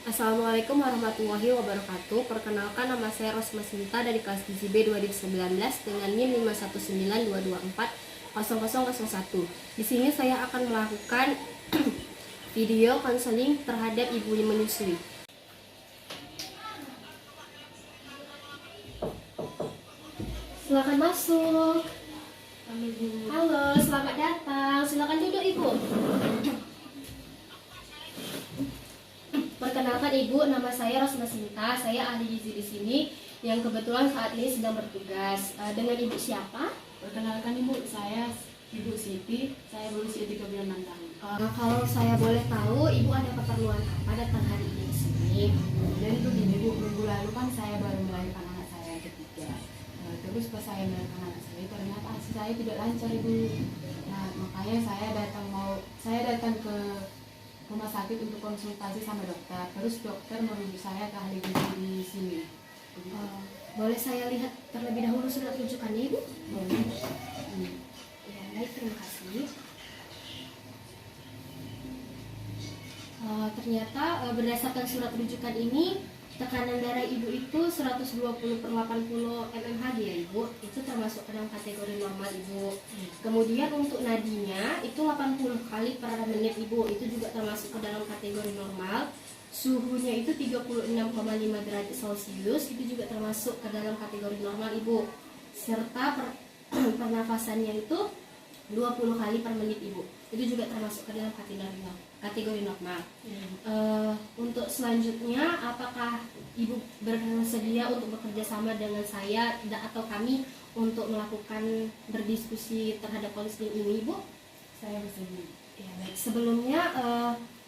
Assalamualaikum warahmatullahi wabarakatuh. Perkenalkan, nama saya Rosma Sinta dari kelas gizi B 2019 dengan NIM 51922400001. Di sini saya akan melakukan video konseling terhadap ibu yang menyusui. Silakan masuk. Halo, selamat datang. Silakan duduk, Ibu. Perkenalkan Ibu, nama saya Rosma Sinta. Saya ahli gizi di sini yang kebetulan saat ini sedang bertugas. Dengan Ibu siapa? Perkenalkan Ibu, saya Ibu Siti, saya berusia 3 bulan 6 tahun. Kalau saya boleh tahu, Ibu ada keperluan apa datang hari ini di sini? Dan itu gini Bu, minggu lalu kan saya baru melahirkan anak saya yang ketiga. Terus pas saya melahirkan anak saya, ternyata ASI saya tidak lancar Ibu. Nah, makanya saya datang ke rumah sakit untuk konsultasi sama dokter. Terus dokter merujuk saya ke ahli gizi di sini. Boleh saya lihat terlebih dahulu surat rujukannya, Ibu? Boleh. Ya, baik, terima kasih. Ternyata berdasarkan surat rujukan ini, tekanan darah Ibu itu 120/80 mmHg ya Ibu. Itu termasuk dalam kategori normal Ibu. Kemudian untuk nadinya itu 80 kali per menit Ibu. Itu juga termasuk ke dalam kategori normal. Suhunya itu 36,5 derajat Celcius. Itu juga termasuk ke dalam kategori normal Ibu. Serta pernafasannya itu 20 kali per menit Ibu. Itu juga termasuk ke dalam kategori normal. Untuk selanjutnya, apakah Ibu bersedia untuk bekerja sama dengan saya atau kami untuk melakukan berdiskusi terhadap konseling ini, Ibu? Saya bersedia. Ya, baik. Sebelumnya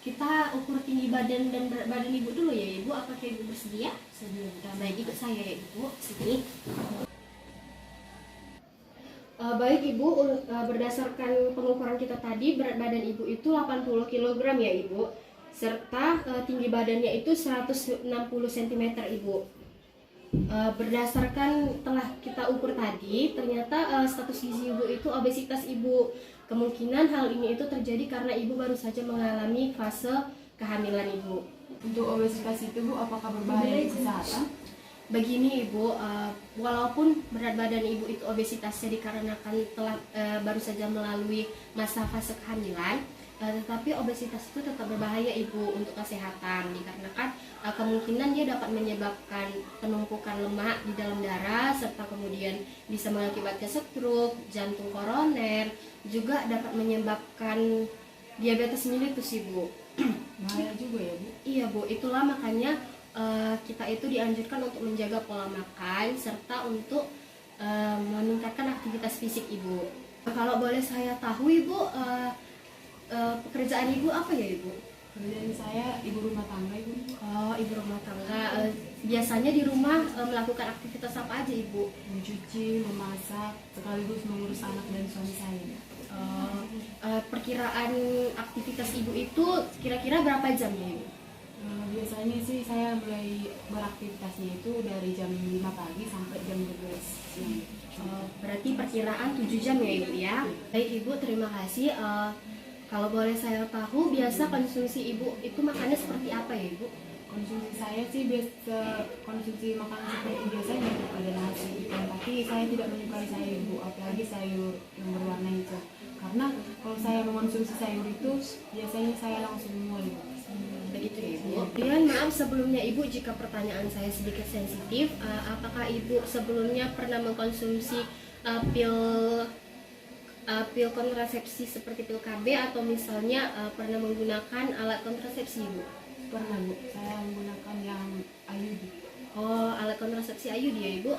kita ukur tinggi badan dan berat badan Ibu dulu ya Ibu. Apakah Ibu bersedia? Sedia. Ya, baik, ikut saya ya Ibu. Sini. Baik Ibu, berdasarkan pengukuran kita tadi, berat badan Ibu itu 80 kg ya Ibu, serta tinggi badannya itu 160 cm Ibu. Berdasarkan telah kita ukur tadi, ternyata status gizi Ibu itu obesitas Ibu. Kemungkinan hal ini itu terjadi karena Ibu baru saja mengalami fase kehamilan Ibu. Untuk obesitas itu Bu, apakah berbahaya di kesehatan? Begini Ibu, walaupun berat badan Ibu itu obesitasnya dikarenakan telah baru saja melalui masa fase kehamilan, tetapi obesitas itu tetap berbahaya Ibu untuk kesehatan, dikarenakan kemungkinan dia dapat menyebabkan penumpukan lemak di dalam darah, serta kemudian bisa mengakibatkan stroke, jantung koroner, juga dapat menyebabkan diabetes mellitus Ibu. Bahaya juga ya Bu? Iya Bu, itulah makanya kita itu dianjurkan untuk menjaga pola makan serta untuk meningkatkan aktivitas fisik Ibu. Kalau boleh saya tahu Ibu, pekerjaan Ibu apa ya Ibu? Pekerjaan saya ibu rumah tangga Ibu. Oh, ibu rumah tangga. Biasanya di rumah melakukan aktivitas apa aja Ibu? Mencuci, memasak, sekaligus mengurus anak dan suami saya. Perkiraan aktivitas Ibu itu kira-kira berapa jam ya Ibu? Biasanya sih saya mulai beraktivitasnya itu dari jam 5 pagi sampai jam 12 siang. Berarti perkiraan 7 jam ya Ibu ya. Baik Ibu, terima kasih. Kalau boleh saya tahu, biasa konsumsi Ibu itu makannya seperti apa ya Ibu? Konsumsi saya sih biasa konsumsi makanan seperti biasanya ada nasi ikan, tapi saya tidak menyukai sayur Bu, apalagi sayur yang berwarna hijau. Karena kalau saya mengonsumsi sayur itu biasanya saya langsung mual. Begitu ya Ibu. Dengan maaf sebelumnya Ibu jika pertanyaan saya sedikit sensitif. Apakah Ibu sebelumnya pernah mengkonsumsi pil kontrasepsi seperti pil KB atau misalnya pernah menggunakan alat kontrasepsi Ibu? Pernah Bu, saya menggunakan yang IUD. Oh, alat kontrasepsi IUD ya Ibu.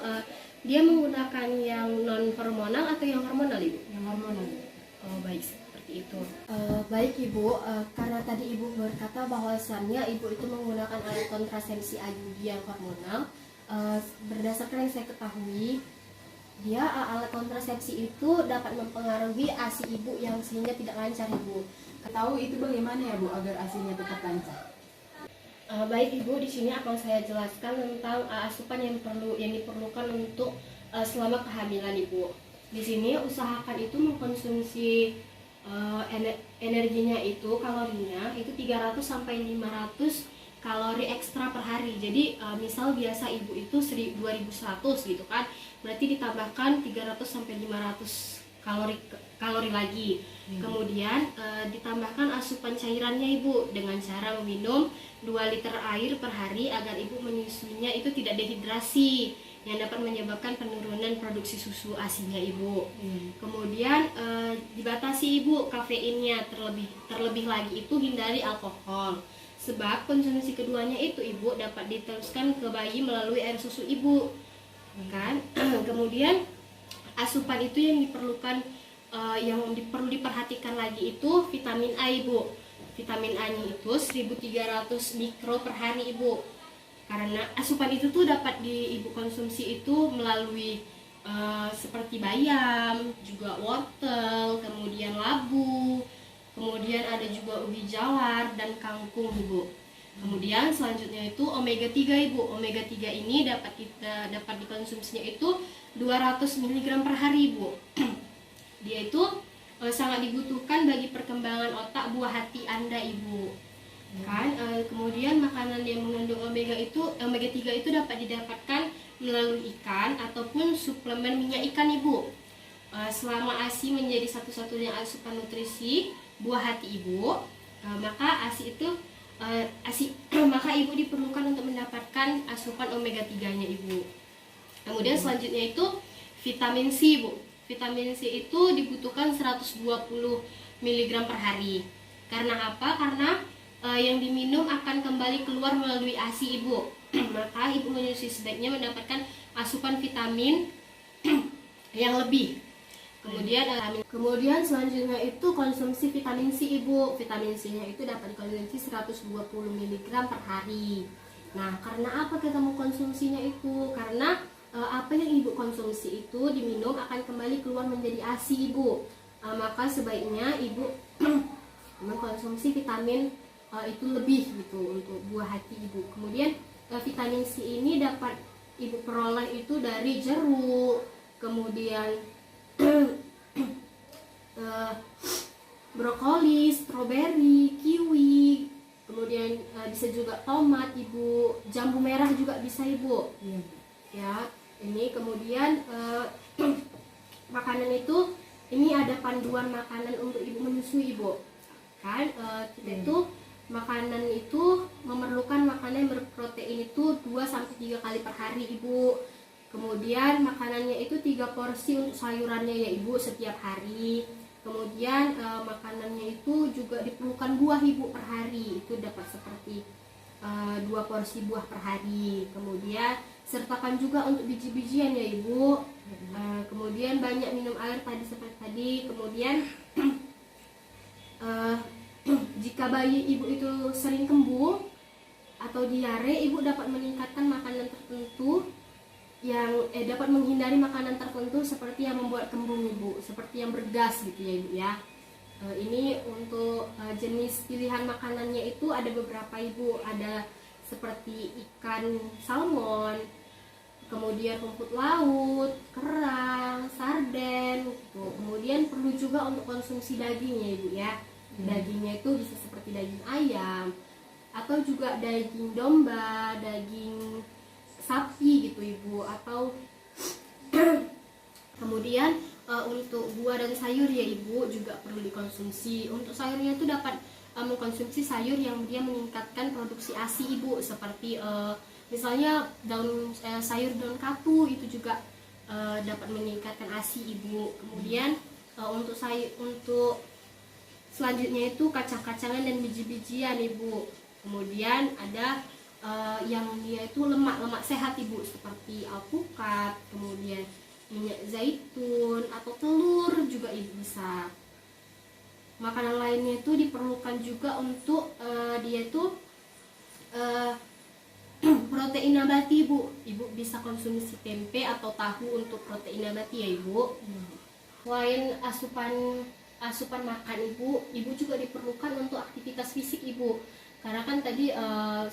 Dia menggunakan yang non hormonal atau yang hormonal Ibu? Yang hormonal. Oh, baik, seperti itu. Baik Ibu, karena tadi Ibu berkata bahwasannya Ibu itu menggunakan alat kontrasepsi IUD yang hormonal. Berdasarkan yang saya ketahui, dia alat kontrasepsi itu dapat mempengaruhi ASI Ibu yang sehingga tidak lancar Ibu. Tahu itu bagaimana ya Bu agar ASI-nya tetap lancar? Baik Ibu, di sini akan saya jelaskan tentang asupan yang diperlukan untuk selama kehamilan Ibu. Di sini usahakan itu mengkonsumsi energinya itu, kalorinya itu 300 sampai 500 kalori ekstra per hari. Jadi misal biasa ibu itu 2100 gitu kan, berarti ditambahkan 300 sampai 500 kalori lagi. Kemudian ditambahkan asupan cairannya ibu dengan cara meminum 2 liter air per hari agar ibu menyusuinya itu tidak dehidrasi yang dapat menyebabkan penurunan produksi susu ASI-nya ibu. Kemudian dibatasi ibu kafeinnya, terlebih lagi itu hindari alkohol. Sebab konsumsi keduanya itu ibu dapat diteruskan ke bayi melalui air susu ibu, kan? Kemudian asupan itu yang diperlukan, perlu diperhatikan lagi itu vitamin A ibu. Vitamin A-nya itu 1300 mikro per hari ibu. Karena asupan itu tuh dapat ibu konsumsi itu melalui seperti bayam, juga wortel, kemudian labu. Kemudian ada juga ubi jawar dan kangkung ibu. Kemudian selanjutnya itu omega 3 ibu. Omega 3 ini dapat dikonsumsinya itu 200 mg per hari ibu. Dia itu sangat dibutuhkan bagi perkembangan otak buah hati Anda ibu. Kan kemudian makanan yang mengandung omega 3 itu dapat didapatkan melalui ikan ataupun suplemen minyak ikan ibu. Selama ASI menjadi satu-satunya asupan nutrisi buah hati ibu, maka maka ibu diperlukan untuk mendapatkan asupan omega 3-nya ibu. Kemudian selanjutnya itu vitamin C ibu. Vitamin C itu dibutuhkan 120 mg per hari. Karena apa? Karena yang diminum akan kembali keluar melalui ASI ibu. Maka ibu menyusui sebaiknya mendapatkan asupan vitamin yang lebih. Kemudian selanjutnya itu konsumsi vitamin C ibu. Vitamin C-nya itu dapat dikonsumsi 120 mg per hari. Nah, karena apa kita mau konsumsinya itu? Karena apa yang ibu konsumsi itu diminum akan kembali keluar menjadi ASI ibu. Maka sebaiknya ibu mengkonsumsi vitamin itu lebih gitu untuk buah hati ibu. Kemudian vitamin C ini dapat ibu peroleh itu dari jeruk, kemudian brokoli, stroberi, kiwi, kemudian bisa juga tomat ibu, jambu merah juga bisa ibu. Ya, ini kemudian makanan itu ini ada panduan makanan untuk ibu menyusui ibu. Kan kita itu makanan itu memerlukan makanan yang berprotein itu 2-3 kali per hari ibu. Kemudian makanannya itu 3 porsi untuk sayurannya ya ibu setiap hari. Kemudian makanannya itu juga diperlukan buah ibu per hari. Itu dapat seperti 2 porsi buah per hari. Kemudian sertakan juga untuk biji-bijian ya ibu. Kemudian banyak minum air tadi seperti tadi. Kemudian jika bayi ibu itu sering kembung atau diare, ibu dapat meningkatkan makanan tertentu yang dapat menghindari makanan tertentu seperti yang membuat kembung ibu, seperti yang bergas gitu ya ibu ya. Ini untuk jenis pilihan makanannya itu ada beberapa ibu, ada seperti ikan salmon, kemudian rumput laut, kerang, sarden gitu. Kemudian perlu juga untuk konsumsi dagingnya ibu ya. Dagingnya itu bisa seperti daging ayam atau juga daging domba, daging sapi gitu ibu, atau kemudian untuk buah dan sayur ya ibu juga perlu dikonsumsi. Untuk sayurnya itu dapat mengkonsumsi sayur yang dia meningkatkan produksi ASI ibu, seperti misalnya sayur daun katu itu juga dapat meningkatkan ASI ibu. Kemudian untuk selanjutnya itu kacang-kacangan dan biji-bijian ibu. Kemudian ada yang dia itu lemak sehat ibu, seperti alpukat, kemudian minyak zaitun atau telur juga ibu bisa. Makanan lainnya itu diperlukan juga untuk dia itu protein nabati ibu. Ibu bisa konsumsi tempe atau tahu untuk protein nabati ya ibu. Selain asupan makan ibu juga diperlukan untuk aktivitas fisik ibu. Karena kan tadi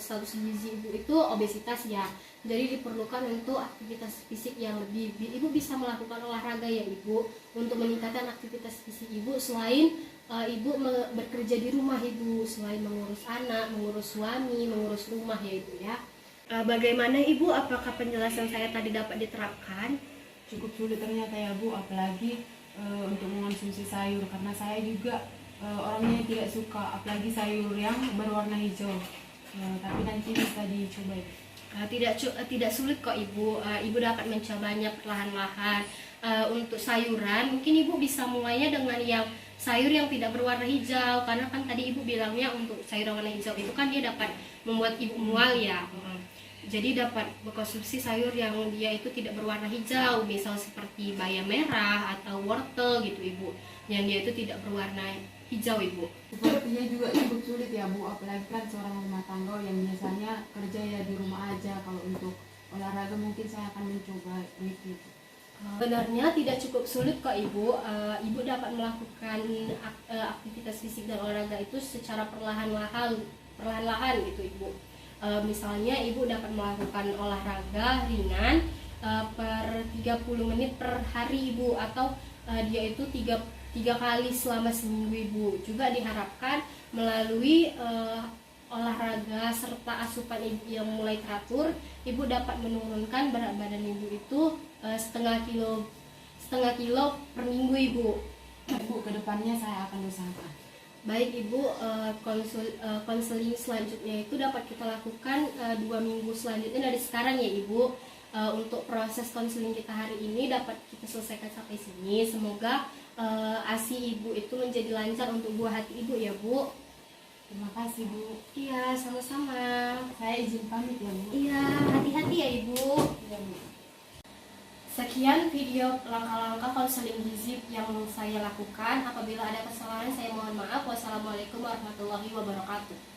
status gizi ibu itu obesitas ya, jadi diperlukan untuk aktivitas fisik yang lebih. Ibu bisa melakukan olahraga ya ibu untuk meningkatkan aktivitas fisik ibu. Selain ibu bekerja di rumah ibu, selain mengurus anak, mengurus suami, mengurus rumah ya ibu ya. Bagaimana ibu, apakah penjelasan saya tadi dapat diterapkan? Cukup sulit ternyata ya Bu, apalagi untuk mengonsumsi sayur, karena saya juga orangnya tidak suka apalagi sayur yang berwarna hijau. Tapi nanti bisa dicoba. Tidak sulit kok ibu. Ibu dapat mencobanya perlahan-lahan. Untuk sayuran mungkin ibu bisa mulainya dengan yang sayur yang tidak berwarna hijau, karena kan tadi ibu bilangnya untuk sayur warna hijau itu kan dia dapat membuat ibu mual ya. Jadi dapat mengkonsumsi sayur yang dia itu tidak berwarna hijau, misal seperti bayam merah atau wortel gitu ibu, yang dia itu tidak berwarna hijau ibu. Sepertinya juga cukup sulit ya Bu, apalagi kan seorang rumah tangga yang biasanya kerja ya di rumah aja. Kalau untuk olahraga mungkin saya akan mencoba itu. Sebenarnya tidak cukup sulit kok ibu. Ibu dapat melakukan aktivitas fisik dan olahraga itu secara perlahan-lahan gitu ibu. Misalnya ibu dapat melakukan olahraga ringan per 30 menit per hari ibu, atau dia itu tiga kali selama seminggu ibu. Juga diharapkan melalui olahraga serta asupan ibu yang mulai teratur, ibu dapat menurunkan berat badan ibu itu setengah kilo per minggu ibu. Bu, kedepannya saya akan usahakan. Baik ibu, konseling selanjutnya itu dapat kita lakukan 2 minggu selanjutnya dari sekarang ya ibu. Untuk proses konseling kita hari ini dapat kita selesaikan sampai sini. Semoga ASI ibu itu menjadi lancar untuk buah hati ibu ya bu. Terima kasih Bu. Iya, sama-sama. Saya izin pamit ya Bu. Iya, hati-hati ya ibu. Iya Bu. Sekian video langkah-langkah konseling gizi yang saya lakukan. Apabila ada kesalahan saya mohon maaf. Wassalamualaikum warahmatullahi wabarakatuh.